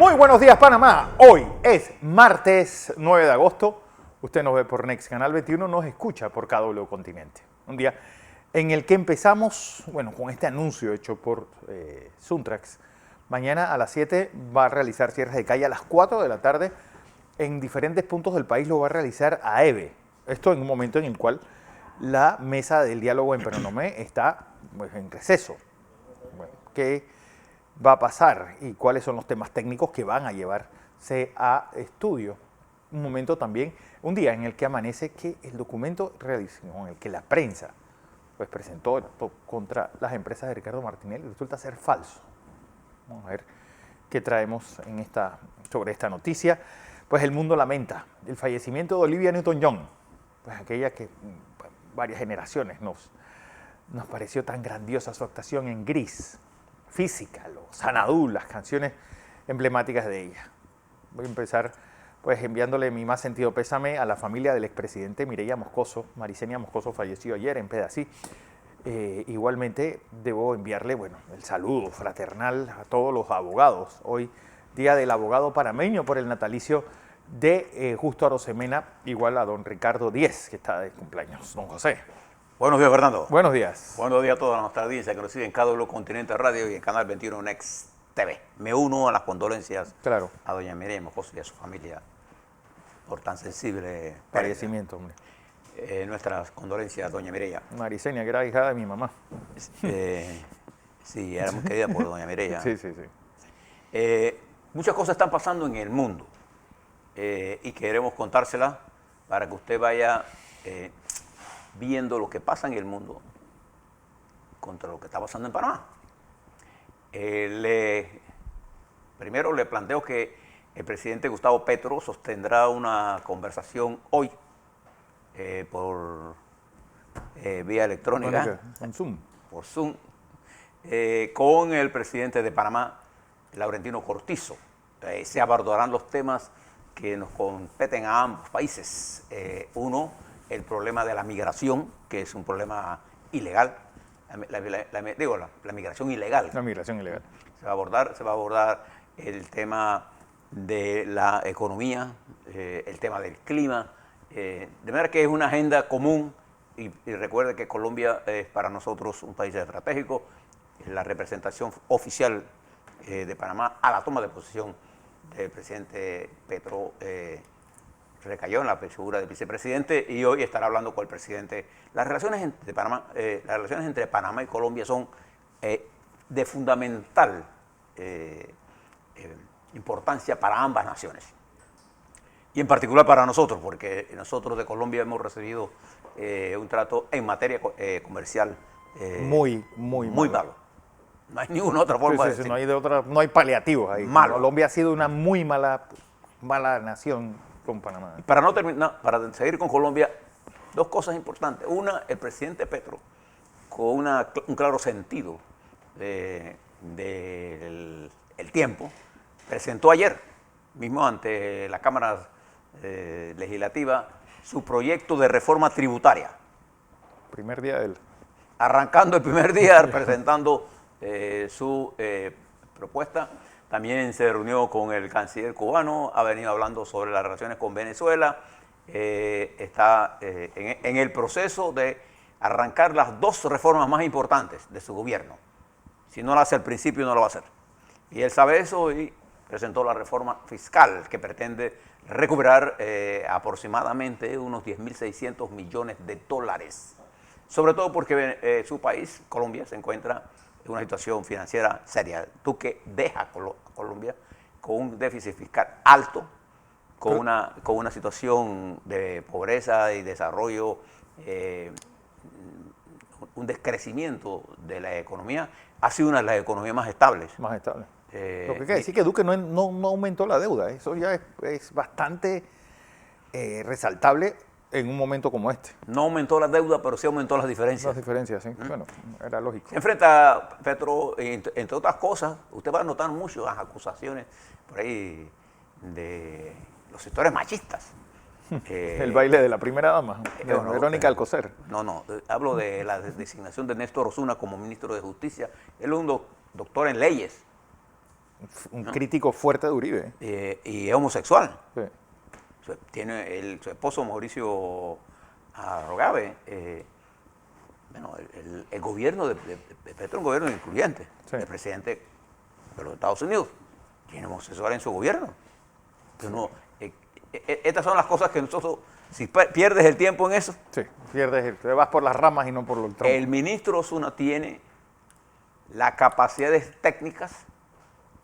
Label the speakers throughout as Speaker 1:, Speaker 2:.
Speaker 1: Muy buenos días, Panamá. Hoy es martes 9 de agosto. Usted nos ve por Next Canal 21, nos escucha por KW Continente. Un día en el que empezamos, con este anuncio hecho por Suntrax. Mañana a las 7 va a realizar cierres de calle, a las 4 de la tarde en diferentes puntos del país lo va a realizar AEVE. Esto en un momento en el cual la mesa del diálogo en Penonomé está en receso. ¿Qué va a pasar y cuáles son los temas técnicos que van a llevarse a estudio? Un momento también, un día en el que amanece que el documento con el que la prensa presentó contra las empresas de Ricardo Martinelli resulta ser falso. Vamos a ver qué traemos sobre esta noticia. Pues el mundo lamenta el fallecimiento de Olivia Newton-John, pues aquella que varias generaciones nos pareció tan grandiosa su actuación en Gris, Física, Xanadu, las canciones emblemáticas de ella. Voy a empezar enviándole mi más sentido pésame a la familia del expresidente Mireya Moscoso. Marisenia Moscoso falleció ayer en Pedací. Igualmente debo enviarle el saludo fraternal a todos los abogados. Hoy, día del abogado panameño por el natalicio de Justo Arosemena, igual a don Ricardo Díez, que está de cumpleaños. Don José.
Speaker 2: Buenos días, Fernando.
Speaker 1: Buenos días.
Speaker 2: Buenos días a toda nuestra audiencia que nos sigue en KW Continente Radio y en Canal 21 Next TV. Me uno a las condolencias a doña Mireya Moscoso y a su familia por tan sensible
Speaker 1: fallecimiento, hombre.
Speaker 2: Nuestras condolencias a doña Mireya.
Speaker 1: Marisenia, que era hija de mi mamá.
Speaker 2: Sí, era muy querida por doña Mireya.
Speaker 1: Sí.
Speaker 2: Muchas cosas están pasando en el mundo y queremos contárselas para que usted vaya viendo lo que pasa en el mundo contra lo que está pasando en Panamá. Primero le planteo que el presidente Gustavo Petro sostendrá una conversación hoy por vía electrónica, por Zoom, con el presidente de Panamá, Laurentino Cortizo. Se abordarán los temas que nos competen a ambos países. Uno, el problema de la migración, que es un problema ilegal. La migración ilegal.
Speaker 1: La migración ilegal.
Speaker 2: Se va a abordar el tema de la economía, el tema del clima, de manera que es una agenda común y recuerde que Colombia es para nosotros un país estratégico. La representación oficial de Panamá a la toma de posesión del presidente Petro recayó en la figura del vicepresidente y hoy estará hablando con el presidente. Las relaciones entre Panamá y Colombia son de fundamental importancia para ambas naciones. Y en particular para nosotros, porque nosotros de Colombia hemos recibido un trato en materia comercial muy malo. No hay ninguna otra forma de decirlo.
Speaker 1: No hay paliativos ahí.
Speaker 2: Malo.
Speaker 1: Colombia ha sido una muy mala nación con Panamá.
Speaker 2: Para seguir con Colombia, dos cosas importantes. Una, el presidente Petro, con un claro sentido del tiempo, presentó ayer mismo ante la Cámara Legislativa su proyecto de reforma tributaria.
Speaker 1: Primer día de él.
Speaker 2: Arrancando el primer día, presentando su propuesta. También se reunió con el canciller cubano, ha venido hablando sobre las relaciones con Venezuela, está en el proceso de arrancar las dos reformas más importantes de su gobierno. Si no lo hace al principio, no lo va a hacer. Y él sabe eso y presentó la reforma fiscal que pretende recuperar aproximadamente unos 10.600 millones de dólares. Sobre todo porque su país, Colombia, se encuentra en una situación financiera seria. Tú que dejas Colombia con un déficit fiscal alto, con una situación de pobreza y desarrollo, un descrecimiento de la economía, ha sido una de las economías más estables.
Speaker 1: Lo que quiere decir que Duque no aumentó la deuda. Eso ya es bastante resaltable en un momento como este.
Speaker 2: No aumentó la deuda, pero sí aumentó las diferencias.
Speaker 1: Las diferencias, sí. Era lógico.
Speaker 2: Se enfrenta a Petro, entre otras cosas, usted va a notar mucho las acusaciones por ahí de los sectores machistas.
Speaker 1: El baile de la primera dama, Verónica Alcocer.
Speaker 2: No, hablo de la designación de Néstor Osuna como ministro de Justicia. Él es un doctor en leyes.
Speaker 1: un crítico fuerte de Uribe.
Speaker 2: Y es homosexual.
Speaker 1: Sí.
Speaker 2: Tiene su esposo Mauricio Arrogave. Bueno, el gobierno de Petro es un gobierno incluyente.
Speaker 1: Sí.
Speaker 2: El presidente de los Estados Unidos tiene homosexual en su gobierno. Estas son las cosas que nosotros, si pierdes el tiempo en eso.
Speaker 1: Sí, te vas por las ramas y no por el tronco.
Speaker 2: El ministro Osuna tiene las capacidades técnicas,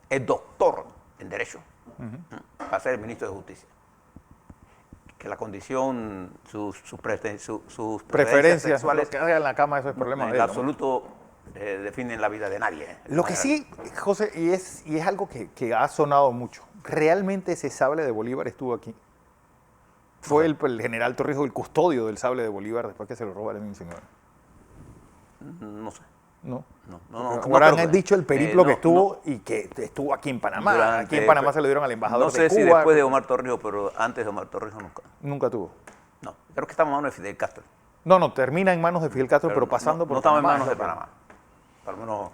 Speaker 2: es doctor en Derecho, para ser el ministro de Justicia. Que la condición, sus preferencias sexuales,
Speaker 1: lo que haga en la cama, eso es problema
Speaker 2: en
Speaker 1: de él, ¿no?
Speaker 2: absoluto definen la vida de nadie.
Speaker 1: Lo que sí, José, y es algo que ha sonado mucho, ¿realmente ese sable de Bolívar estuvo aquí? ¿Fue el general Torrijos el custodio del sable de Bolívar después que se lo roba el M19?
Speaker 2: No sé.
Speaker 1: No.
Speaker 2: No
Speaker 1: han dicho el periplo que estuvo y que estuvo aquí en Panamá. Aquí en Panamá se lo dieron al embajador de Cuba.
Speaker 2: No sé si después de Omar Torrijos, pero antes de Omar Torrijos nunca.
Speaker 1: Nunca tuvo.
Speaker 2: No, creo que estamos en manos de Fidel Castro.
Speaker 1: No, termina en manos de Fidel Castro, pero pasando por Panamá.
Speaker 2: No estamos en manos de Panamá. Por lo menos.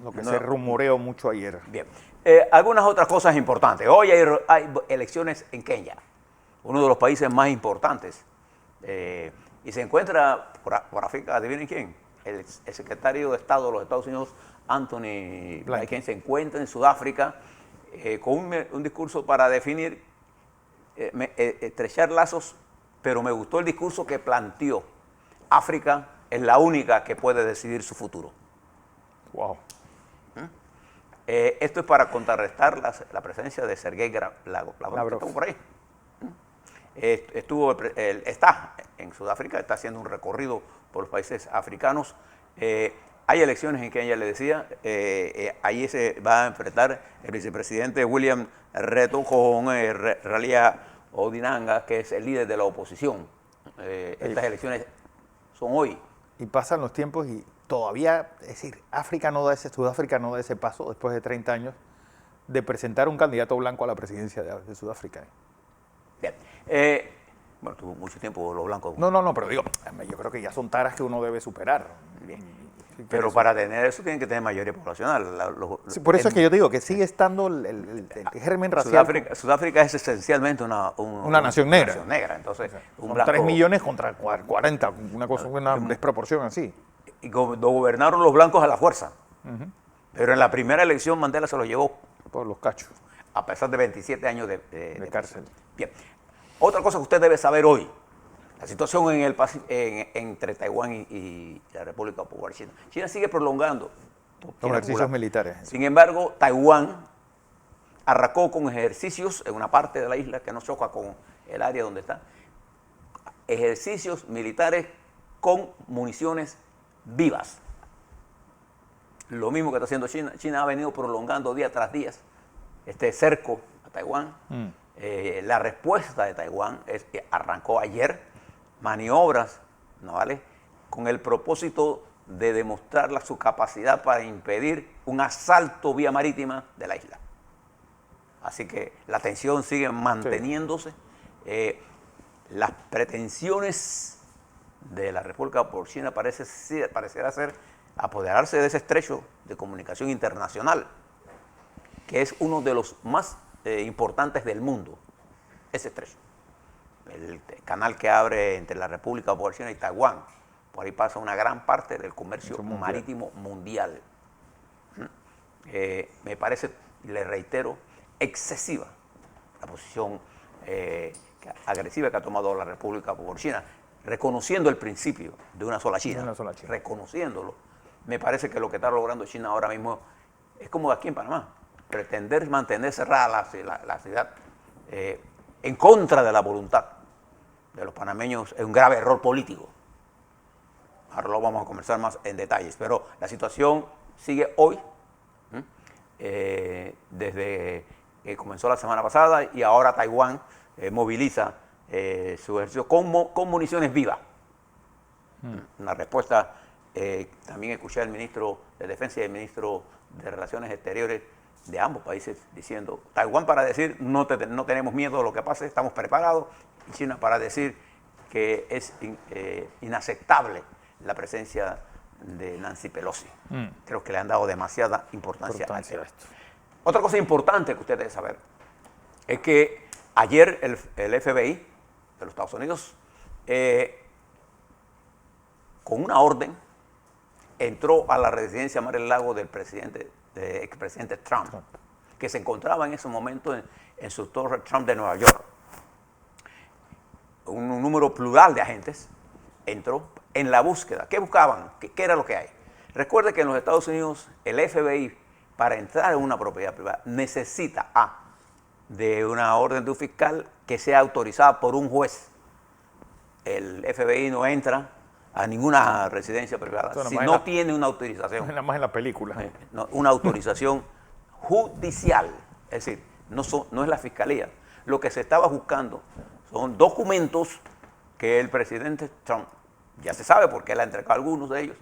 Speaker 1: Lo que se rumoreó mucho ayer.
Speaker 2: Bien. Algunas otras cosas importantes. Hoy hay elecciones en Kenia, uno de los países más importantes. Y se encuentra por África, adivinen quién. El secretario de Estado de los Estados Unidos, Anthony Blinken, se encuentra en Sudáfrica con un discurso para definir, estrechar lazos, pero me gustó el discurso que planteó. África es la única que puede decidir su futuro.
Speaker 1: Wow.
Speaker 2: Esto es para contrarrestar la presencia de Sergei Lavrov. ¿Estuvo por ahí? Está en Sudáfrica, está haciendo un recorrido por los países africanos. Hay elecciones en Kenia, le decía. Ahí se va a enfrentar el vicepresidente William Ruto con Raila Odinga, que es el líder de la oposición. Estas elecciones son hoy.
Speaker 1: Y pasan los tiempos y todavía, es decir, Sudáfrica no da ese paso después de 30 años de presentar un candidato blanco a la presidencia de Sudáfrica.
Speaker 2: Bien. Bueno, tuvo mucho tiempo los blancos.
Speaker 1: No, pero digo, yo creo que ya son taras que uno debe superar.
Speaker 2: Bien. Pero para tener eso tienen que tener mayoría poblacional.
Speaker 1: Sí, por eso es que yo digo que sigue estando el germen racial.
Speaker 2: Sudáfrica es esencialmente una
Speaker 1: nación negra.
Speaker 2: Entonces,
Speaker 1: un blanco, 3 millones contra 40, una desproporción así.
Speaker 2: Y gobernaron los blancos a la fuerza. Pero en la primera elección Mandela se lo llevó.
Speaker 1: Por los cachos.
Speaker 2: A pesar de 27 años de
Speaker 1: cárcel.
Speaker 2: Bien. Otra cosa que usted debe saber hoy, la situación entre Taiwán y la República Popular China. China sigue prolongando
Speaker 1: los ejercicios militares.
Speaker 2: Sin embargo, Taiwán arrancó con ejercicios en una parte de la isla que no choca con el área donde está. Ejercicios militares con municiones vivas. Lo mismo que está haciendo China. China ha venido prolongando día tras día este cerco a Taiwán. La respuesta de Taiwán arrancó ayer maniobras navales con el propósito de demostrar su capacidad para impedir un asalto vía marítima de la isla. Así que la tensión sigue manteniéndose. Sí. Las pretensiones de la República Popular China pareciera ser apoderarse de ese estrecho de comunicación internacional, que es uno de los más importantes del mundo, ese estrecho. El canal que abre entre la República Popular China y Taiwán. Por ahí pasa una gran parte del comercio marítimo mundial. Me parece, le reitero, excesiva la posición agresiva que ha tomado la República Popular China, reconociendo el principio de una sola China, reconociéndolo. Me parece que lo que está logrando China ahora mismo es como aquí en Panamá, pretender mantener cerrada la ciudad en contra de la voluntad de los panameños es un grave error político. Ahora lo vamos a conversar más en detalles, pero la situación sigue hoy, desde que comenzó la semana pasada, y ahora Taiwán moviliza su ejército con municiones vivas. Una respuesta, también escuché al ministro de Defensa y al ministro de Relaciones Exteriores de ambos países diciendo, Taiwán para decir no tenemos miedo a lo que pase, estamos preparados, y China para decir que es inaceptable la presencia de Nancy Pelosi. Creo que le han dado demasiada importancia a esto. Otra cosa importante que usted debe saber es que ayer el FBI de los Estados Unidos, con una orden, entró a la residencia Mar-a-Lago del expresidente Trump, que se encontraba en ese momento en su torre Trump de Nueva York. Un número plural de agentes entró en la búsqueda. ¿Qué buscaban? ¿Qué era lo que hay? Recuerde que en los Estados Unidos el FBI, para entrar en una propiedad privada, necesita de una orden de un fiscal que sea autorizada por un juez. El FBI no entra a ninguna residencia privada si no tiene una autorización.
Speaker 1: Nada más en la película.
Speaker 2: Una autorización judicial. Es decir, no es la fiscalía. Lo que se estaba buscando son documentos que el presidente Trump, ya se sabe porque él ha entregado algunos de ellos,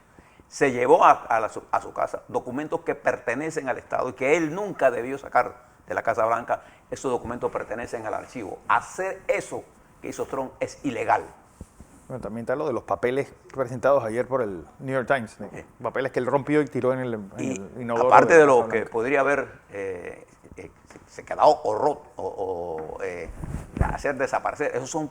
Speaker 2: se llevó a su casa, documentos que pertenecen al Estado y que él nunca debió sacar de la Casa Blanca. Esos documentos pertenecen al archivo. Hacer eso que hizo Trump es ilegal.
Speaker 1: Bueno, también está lo de los papeles presentados ayer por el New York Times, papeles que él rompió y tiró en el inodoro.
Speaker 2: Aparte de lo que podría haber se quedado o hacer desaparecer, esos son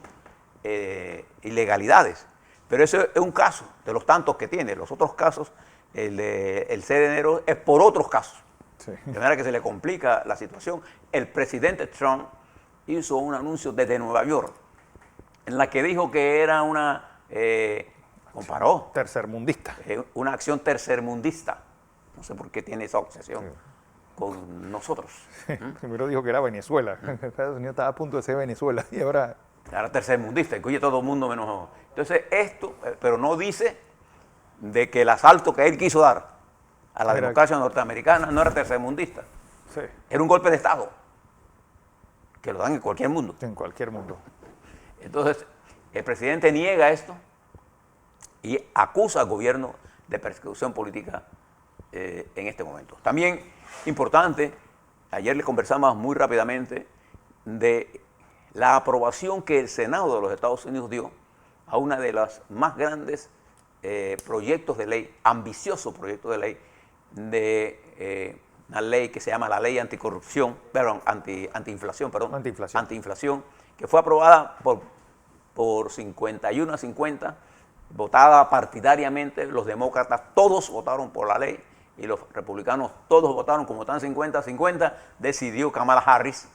Speaker 2: ilegalidades. Pero ese es un caso de los tantos que tiene. Los otros casos, el 6 de enero, es por otros casos. Sí. De manera que se le complica la situación. El presidente Trump hizo un anuncio desde Nueva York en la que dijo que era comparó.
Speaker 1: Tercermundista.
Speaker 2: Una acción tercermundista. No sé por qué tiene esa obsesión con nosotros.
Speaker 1: Sí. Primero dijo que era Venezuela. Estados Unidos estaba a punto de ser Venezuela y ahora...
Speaker 2: Era tercermundista, incluye todo el mundo menos... Entonces esto, pero no dice de que el asalto que él quiso dar a la democracia norteamericana no era tercermundista. Sí. Era un golpe de Estado, que lo dan en cualquier mundo.
Speaker 1: En cualquier mundo.
Speaker 2: Entonces, el presidente niega esto y acusa al gobierno de persecución política en este momento. También importante, ayer le conversamos muy rápidamente de la aprobación que el Senado de los Estados Unidos dio a una de las más grandes proyectos de ley, ambicioso proyecto de ley, de una ley que se llama la ley anticorrupción, perdón, antiinflación, que fue aprobada por 51 a 50, votada partidariamente. Los demócratas todos votaron por la ley y los republicanos todos votaron. Como están 50 a 50, decidió Kamala Harris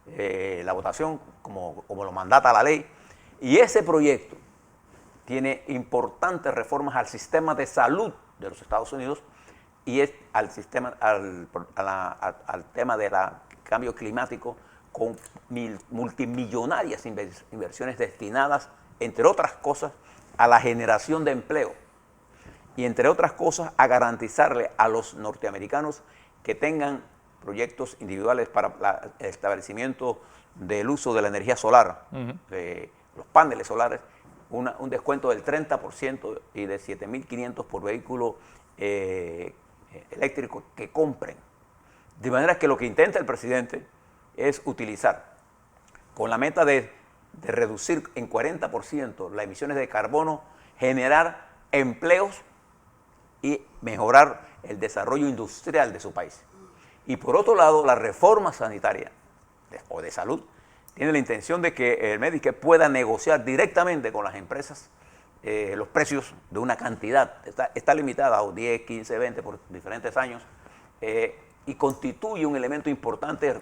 Speaker 2: la votación como lo mandata la ley. Y ese proyecto tiene importantes reformas al sistema de salud de los Estados Unidos y es al tema del cambio climático, con multimillonarias inversiones destinadas, entre otras cosas, a la generación de empleo y, entre otras cosas, a garantizarle a los norteamericanos que tengan proyectos individuales para el establecimiento del uso de la energía solar, de los paneles solares, un descuento del 30% y de $7,500 por vehículo eléctrico que compren. De manera que lo que intenta el presidente es utilizar, con la meta de reducir en 40% las emisiones de carbono, generar empleos y mejorar el desarrollo industrial de su país. Y por otro lado, la reforma sanitaria o de salud tiene la intención de que el Medicare pueda negociar directamente con las empresas los precios de una cantidad. Está limitada a 10, 15, 20 por diferentes años y constituye un elemento importante,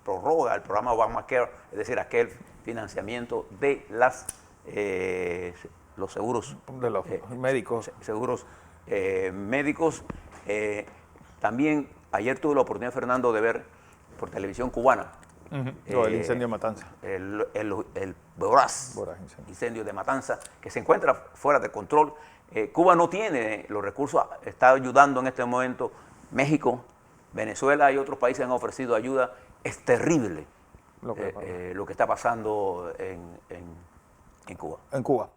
Speaker 2: prorroga el programa Obamacare, es decir, aquel financiamiento de los seguros
Speaker 1: de los médicos.
Speaker 2: Seguros médicos. También ayer tuve la oportunidad, Fernando, de ver por televisión cubana
Speaker 1: el incendio de Matanza.
Speaker 2: El voraz incendio de Matanza, que se encuentra fuera de control. Cuba no tiene los recursos, está ayudando en este momento. México, Venezuela y otros países han ofrecido ayuda. Es terrible lo que está pasando en Cuba.
Speaker 1: En Cuba.